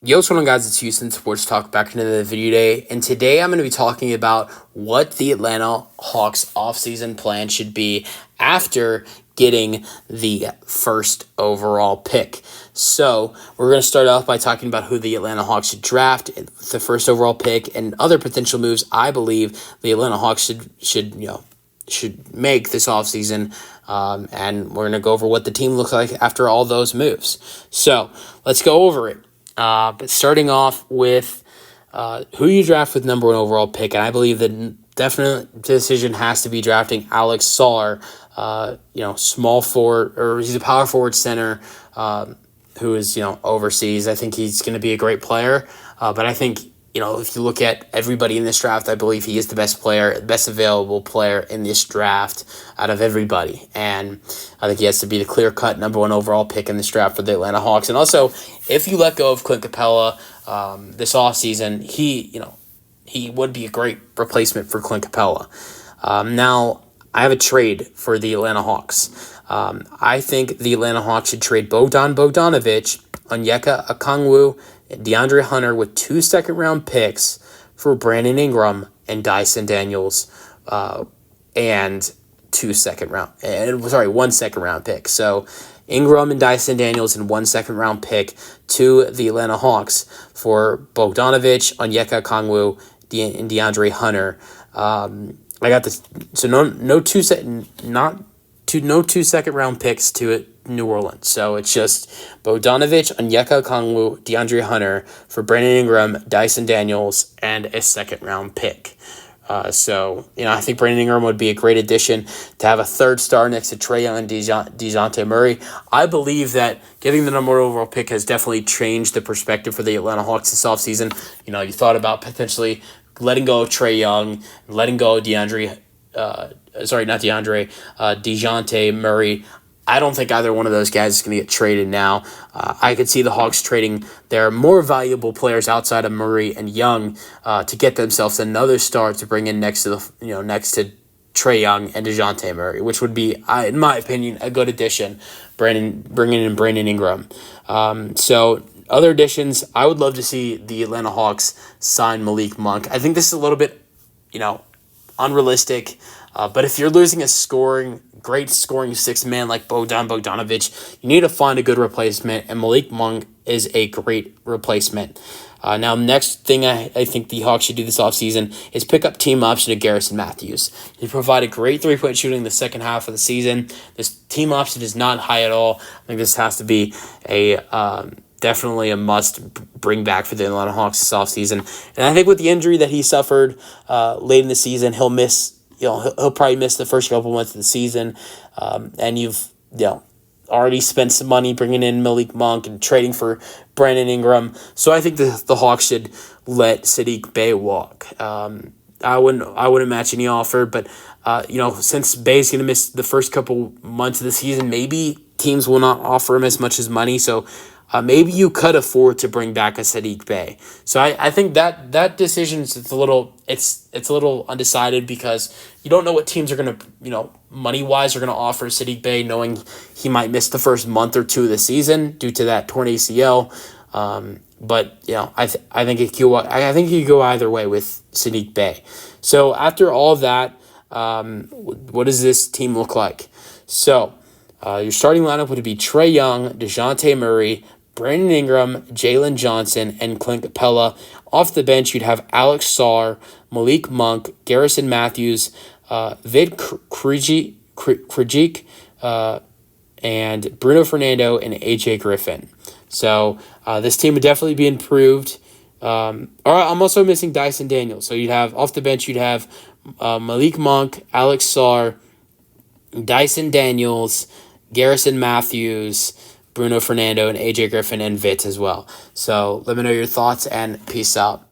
Yo, what's going on, guys? It's Houston Sports Talk back into the video today. And today I'm going to be talking about what the Atlanta Hawks offseason plan should be after getting the first overall pick. So we're going to start off by talking about who the Atlanta Hawks should draft, the first overall pick, and other potential moves I believe the Atlanta Hawks should make this offseason. And we're going to go over what the team looks like after all those moves. So let's go over it. But starting off with who you draft with number one overall pick, and I believe the definite decision has to be drafting Alex Sarr, small forward, or he's a power forward center who is, overseas. I think he's going to be a great player, but I think, if you look at everybody in this draft, I believe he is the best player, best available player in this draft out of everybody. And I think he has to be the clear-cut number one overall pick in this draft for the Atlanta Hawks. And also, if you let go of Clint Capella this offseason, he would be a great replacement for Clint Capella. Now, I have a trade for the Atlanta Hawks. I think the Atlanta Hawks should trade Bogdan Bogdanovic, Onyeka Okongwu, DeAndre Hunter with 2 second-round picks for Brandon Ingram and Dyson Daniels, and 1 second-round pick. So Ingram and Dyson Daniels and 1 second-round pick to the Atlanta Hawks for Bogdanovic, Onyeka Okongwu, and DeAndre Hunter. I got this. So no 2 second-round picks to it. New Orleans. So it's just Bogdanovic, Onyeka Okongwu, DeAndre Hunter for Brandon Ingram, Dyson Daniels, and a second-round pick. I think Brandon Ingram would be a great addition to have a third star next to Trae Young and DeJounte Murray. I believe that getting the number one overall pick has definitely changed the perspective for the Atlanta Hawks this offseason. You thought about potentially letting go of Trae Young, letting go of DeJounte Murray. I don't think either one of those guys is going to get traded now. I could see the Hawks trading their more valuable players outside of Murray and Young to get themselves another star to bring in next to Trae Young and DeJounte Murray, which would be, in my opinion, a good addition. Bringing in Brandon Ingram. So other additions, I would love to see the Atlanta Hawks sign Malik Monk. I think this is a little bit, unrealistic. But if you're losing a great scoring sixth man like Bogdan Bogdanovic, you need to find a good replacement, and Malik Monk is a great replacement. Now, next thing I think the Hawks should do this offseason is pick up team option of Garrison Matthews. He provided great three-point shooting in the second half of the season. This team option is not high at all. I think this has to be definitely a must bring back for the Atlanta Hawks this offseason. And I think with the injury that he suffered late in the season, he'll probably miss the first couple months of the season. And you've already spent some money bringing in Malik Monk and trading for Brandon Ingram. So I think the Hawks should let Saddiq Bey walk. I wouldn't match any offer, but since Bey's going to miss the first couple months of the season, maybe teams will not offer him as much as money. So maybe you could afford to bring back a Saddiq Bey. So I think that decision is a little undecided because you don't know what teams are going to money wise are going to offer Saddiq Bey, knowing he might miss the first month or two of the season due to that torn ACL. But I think you could go either way with Saddiq Bey. So after all of that, what does this team look like? So your starting lineup would be Trae Young, DeJounte Murray, Brandon Ingram, Jalen Johnson, and Clint Capella. Off the bench, you'd have Alex Sarr, Malik Monk, Garrison Matthews, Vid Krejcik, and Bruno Fernando and AJ Griffin. So this team would definitely be improved. I'm also missing Dyson Daniels. So you'd have off the bench, you'd have Malik Monk, Alex Sarr, Dyson Daniels, Garrison Matthews, Bruno Fernando, and AJ Griffin, and Vitz as well. So let me know your thoughts, and peace out.